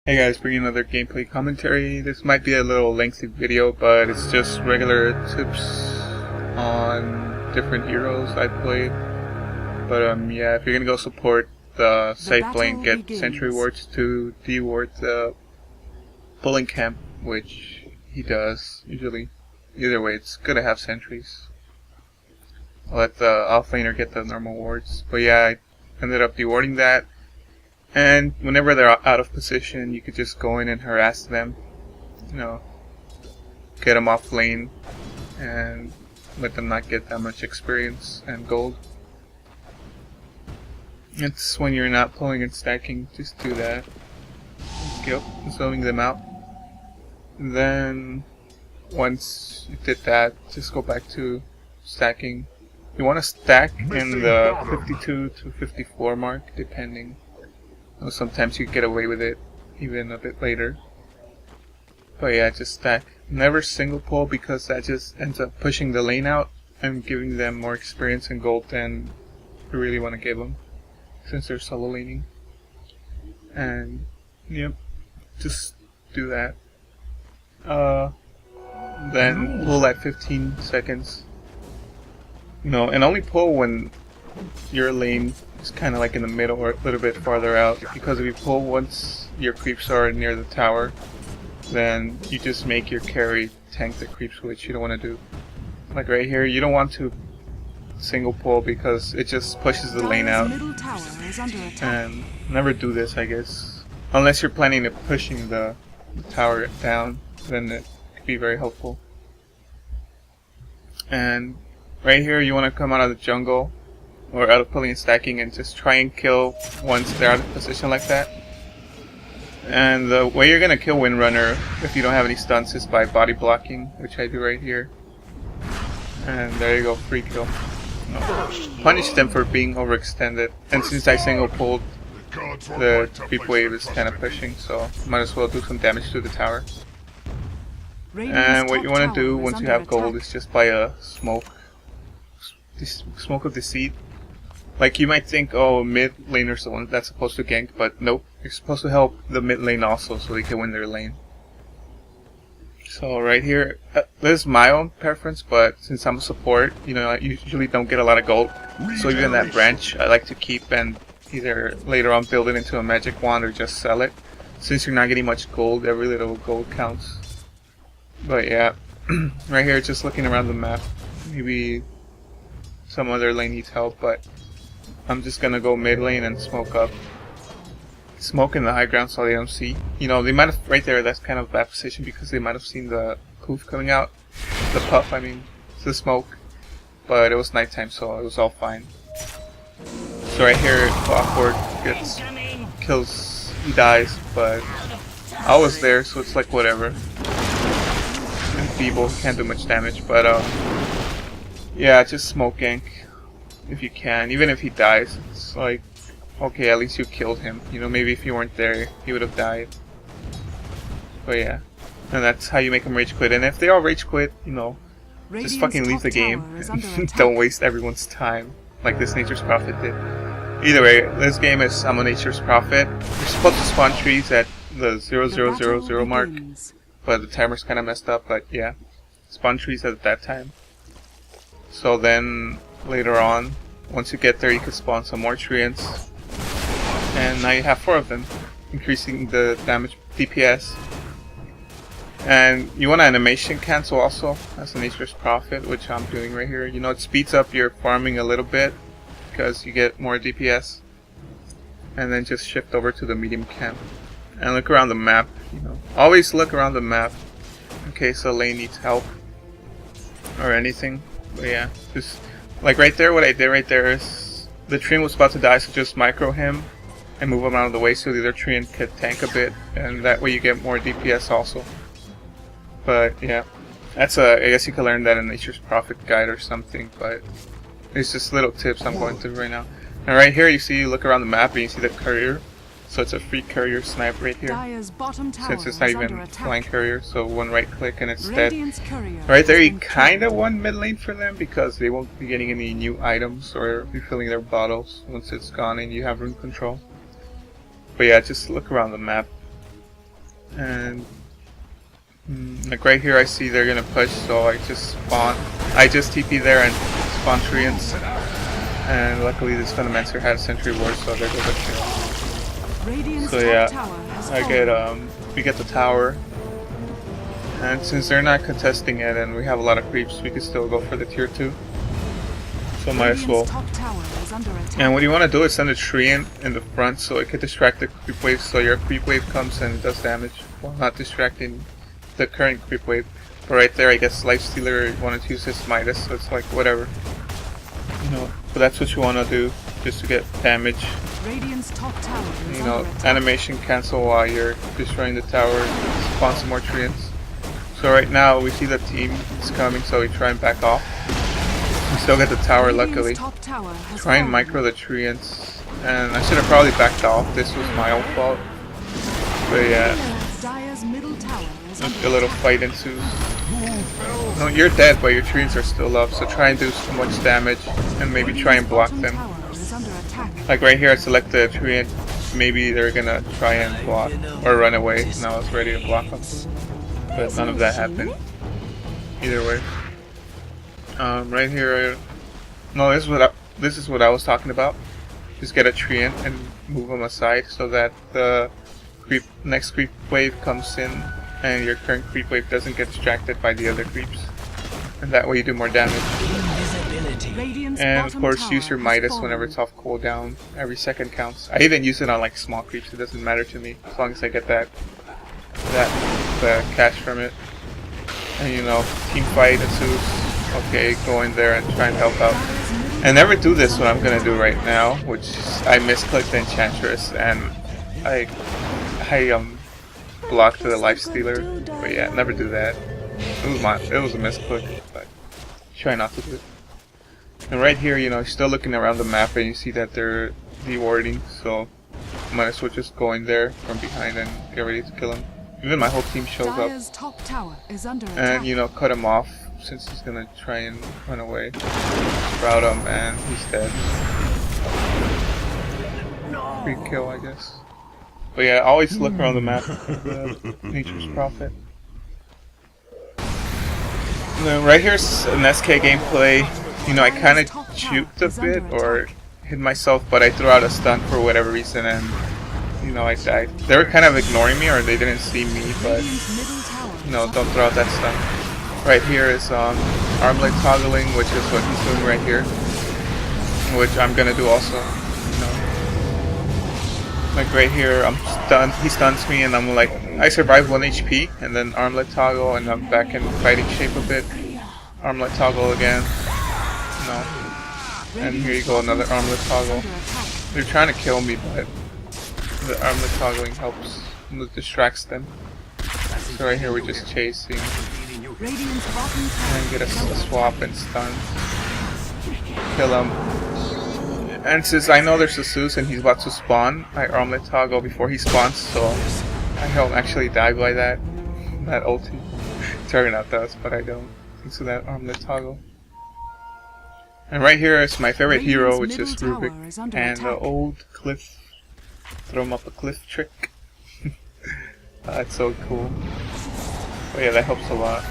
Hey guys, bringing another gameplay commentary. This might be a little lengthy video, but it's just regular tips on different heroes I played. But yeah, if you're gonna go support the safe lane, get sentry wards to deward the pulling camp, which he does usually. Either way, it's good to have sentries. I'll let the offlaner get the normal wards. But yeah, I ended up dewarding that. And whenever they're out of position, you could just go in and harass them, get them off lane and let them not get that much experience and gold. It's when you're not pulling and stacking, just do that. Yep, zoning them out. Then once you did that, just go back to stacking. You want to stack in the 52 to 54 mark, depending. Sometimes you get away with it even a bit later. But yeah, just stack. Never single pull, because that just ends up pushing the lane out and giving them more experience and gold than you really want to give them, since they're solo laning. And yep, just do that. Then pull at 15 seconds. And only pull when your lane is kind of like in the middle or a little bit farther out, because if you pull once your creeps are near the tower, then you just make your carry tank the creeps, which you don't want to do. Like right here, you don't want to single pull because it just pushes the lane out. And never do this, I guess, unless you're planning on pushing the tower down, then it could be very helpful. And right here, you want to come out of the jungle or out of pulling and stacking and just try and kill once they're out of position like that. And the way you're gonna kill Windrunner if you don't have any stunts is by body blocking, which I do right here. And there you go, free kill. Punish them for being overextended. And since I single pulled, the creep wave is kind of pushing, so might as well do some damage to the tower. And what you want to do once you have gold is just buy a smoke of deceit. Like, you might think, oh, mid laner's the one that's supposed to gank, but nope, you're supposed to help the mid lane also so they can win their lane. So right here, this is my own preference, but since I'm a support, I usually don't get a lot of gold. So even that branch I like to keep and either later on build it into a magic wand or just sell it. Since you're not getting much gold, every little gold counts. But yeah, right here just looking around the map, maybe some other lane needs help, but I'm just gonna go mid lane and smoke up. Smoke in the high ground so they don't see. They might have, right there, that's kind of a bad position because they might have seen the poof coming out. The puff, I mean, the smoke. But it was nighttime, so it was all fine. So right here, Awkward kills, he dies, but I was there, so it's like whatever. And feeble, can't do much damage, but yeah, just smoke gank if you can. Even if he dies, it's like, okay, at least you killed him. Maybe if you weren't there, he would have died. But yeah, and that's how you make them rage quit. And if they all rage quit, just fucking leave the game. Don't waste everyone's time like this Nature's Prophet did. Either way, this game is I'm a Nature's Prophet. You're supposed to spawn trees at the 0000 mark, but the timer's kind of messed up. But yeah, spawn trees at that time. So then later on, once you get there, you can spawn some more treants, and now you have 4 of them, increasing the damage DPS. And you want to animation cancel also as a Nature's Prophet, which I'm doing right here. It speeds up your farming a little bit because you get more DPS. And then just shift over to the medium camp and look around the map. Always look around the map in case a lane needs help or anything. But yeah, just like right there, what I did right there is the treant was about to die, so just micro him and move him out of the way so the other treant could tank a bit, and that way you get more DPS also. But yeah, I guess you can learn that in Nature's Prophet guide or something, but it's just little tips I'm going through right now. And right here you look around the map and you see the courier. So it's a free courier snipe right here, since it's not even flying courier, so one right click and it's dead. Right there you kinda won mid lane for them because they won't be getting any new items or refilling their bottles once it's gone and you have room control. But yeah, just look around the map. And like right here I see they're gonna push, so I just TP there and spawn treants. And luckily this Fundamancer had a Sentry Ward, so there goes a kill. So yeah, we get the tower. And since they're not contesting it and we have a lot of creeps, we can still go for the tier 2. So might as well. And what you want to do is send a treant in the front so it could distract the creep wave, so your creep wave comes and does damage while not distracting the current creep wave. But right there, I guess Lifestealer wanted to use his Midas, so it's like whatever. You know, but that's what you want to do, just to get damage. You know, animation cancel while you're destroying the tower and spawn some more treants. So right now we see the team is coming, so we try and back off. We still get the tower, luckily. Try and micro the treants, and I should have probably backed off. This was my own fault. But yeah, a little fight ensues. No, you're dead, but your treants are still up. So try and do so much damage, and maybe try and block them. Like right here, I select the treant. Maybe they're gonna try and block or run away. And I was ready to block them. But none of that happened. Either way, right here, no, this is what I was talking about. Just get a treant and move them aside so that the next creep wave comes in, and your current creep wave doesn't get distracted by the other creeps, and that way you do more damage. And of course, use your Midas whenever it's off cooldown. Every second counts. I even use it on like small creeps. It doesn't matter to me as long as I get the cash from it. And you know, team fight ensues. Okay, go in there and try and help out. And never do this what I'm gonna do right now, which I misclicked the Enchantress and I blocked the Lifestealer. But yeah, never do that. It was a misclick, but try not to do it. And right here, you know, you're still looking around the map and you see that they're dewarding, so might as well just go in there from behind and get ready to kill him. Even my whole team shows up and, you know, cut him off since he's gonna try and run away. Sprout him and he's dead. Free kill, I guess. But yeah, always look around the map for Nature's Prophet. And then right here's an SK gameplay. You know, I kind of juked a bit or hit myself, but I threw out a stun for whatever reason and, you know, I died. They were kind of ignoring me or they didn't see me, but, you know, don't throw out that stun. Right here is armlet toggling, which is what he's doing right here, which I'm gonna do also. You know, like right here, I'm stunned. He stuns me, and I'm like, I survive 1 HP, and then armlet toggle, and I'm back in fighting shape a bit. Armlet toggle again. No. And here you go, another armlet toggle. They're trying to kill me, but the armlet toggling helps. It distracts them. So right here we're just chasing. And get a swap and stun. Kill him. And since I know there's a Zeus and he's about to spawn, I armlet toggle before he spawns, so I don't actually die by that ulti. Turnout does, but I don't. Thanks to that armlet toggle. And right here is my favorite hero, which is Rubick, and the old cliff, throw him up a cliff trick. That's so cool. But yeah, that helps a lot.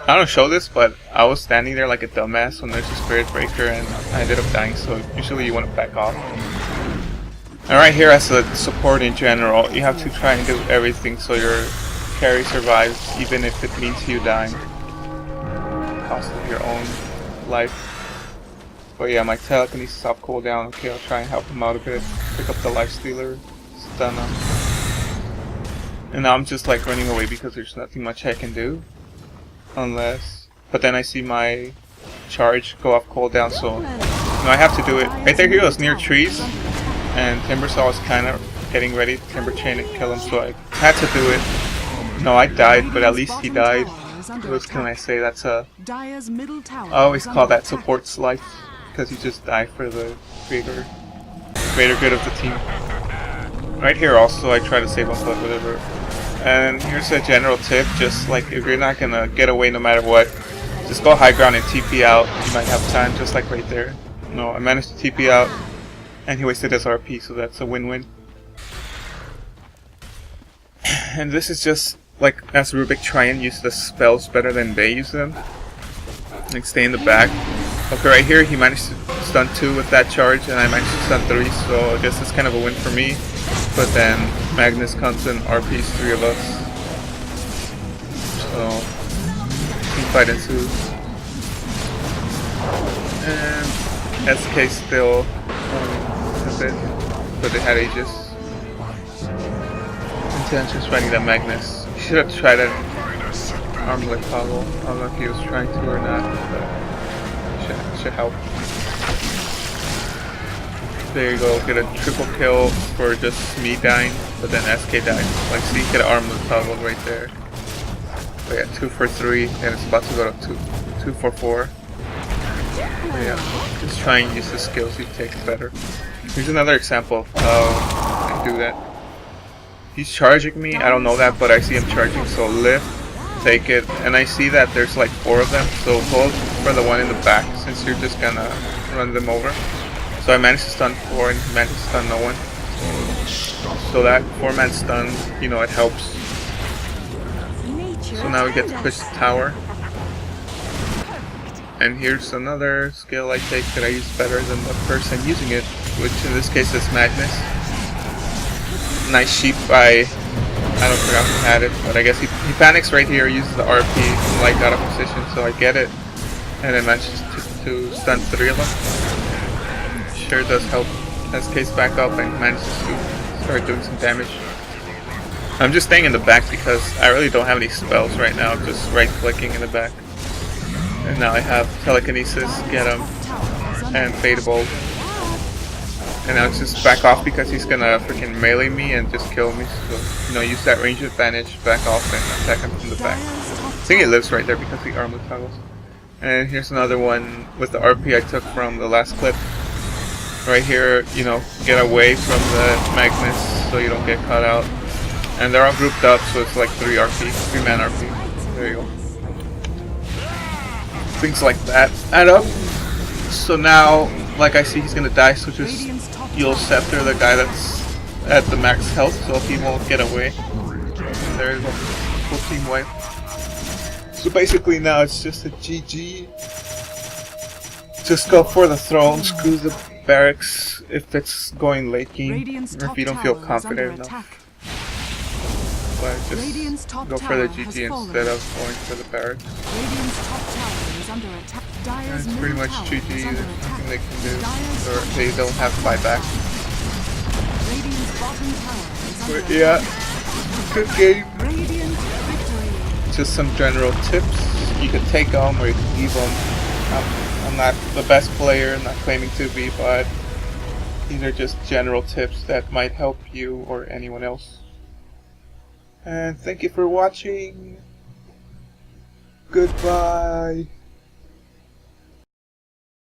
I don't show this, but I was standing there like a dumbass when there's a Spirit Breaker and I ended up dying, so usually you want to back off. And right here, as a support in general, you have to try and do everything so your carry survives, even if it means you dying. Cost of your own life. But yeah, my telekinesis is off cooldown. Okay, I'll try and help him out a bit. Pick up the Lifestealer, stun him. And now I'm just like running away because there's nothing much I can do. Unless... But then I see my charge go off cooldown, so... No, I have to do it. Right there, he was near trees. And Timbersaw was kind of getting ready to Timber Chain and kill him, so I had to do it. No, I died, but at least he died. What can I say? That's a... I always call that support's life. Because you just die for the greater good of the team. Right here also I try to save him, but whatever. And here's a general tip, just like if you're not gonna get away no matter what, just go high ground and TP out. You might have time, just like right there. No, I managed to TP out and he wasted his RP, so that's a win-win. And this is just like as Rubick try and use the spells better than they use them. Like stay in the back. Okay, right here he managed to stun 2 with that charge, and I managed to stun 3, so I guess it's kind of a win for me. But then Magnus comes and RPs 3 of us. So team fight ensues. And SK still a bit, but they had Aegis. Intentions fighting that Magnus. He should have tried an armlet toggle. I don't know if he was trying to or not, but should help. There you go, get a triple kill for just me dying, but then SK died. Like, see, get an armlet toggle right there. We got 2 for 3, and it's about to go to 2 for 4. But yeah, just try and use the skills you take better. Here's another example of how you can do that. He's charging me, I don't know that, but I see him charging, so lift, take it, and I see that there's like 4 of them, so hold for the one in the back, since you're just gonna run them over. So I managed to stun 4, and he managed to stun no one. So that 4-man stun, you know, it helps. So now we get to push the tower. And here's another skill I take that I use better than the person using it, which in this case is Magnus. Nice sheep by, I don't forget who had it, but I guess he panics right here, uses the RP, and like out of position, so I get it. And then manages to stun 3 of them. Sure does help. SK's back up and manages to start doing some damage. I'm just staying in the back because I really don't have any spells right now, I'm just right clicking in the back. And now I have telekinesis, get him, and fadeable. And now it's just back off because he's gonna freaking melee me and just kill me. So, you know, use that range advantage, back off, and attack him from the back. I think he lives right there because he armlet toggles. And here's another one with the RP I took from the last clip. Right here, you know, get away from the Magnus so you don't get caught out. And they're all grouped up, so it's like 3-man RP. There you go. Things like that add up. So now, like I see he's gonna die, so just you'll scepter the guy that's at the max health, so he won't get away. And there you go, full team wipe. So basically now it's just a GG. Just go for the throne, screw the barracks if it's going late game, or if you don't feel confident enough. But just go for the GG instead of going for the barracks. And it's pretty much GG, there's nothing they can do, or they don't have buyback. But yeah, good game. Just some general tips. You can take them or you can leave them. I'm not the best player, I'm not claiming to be, but these are just general tips that might help you or anyone else. And thank you for watching. Goodbye.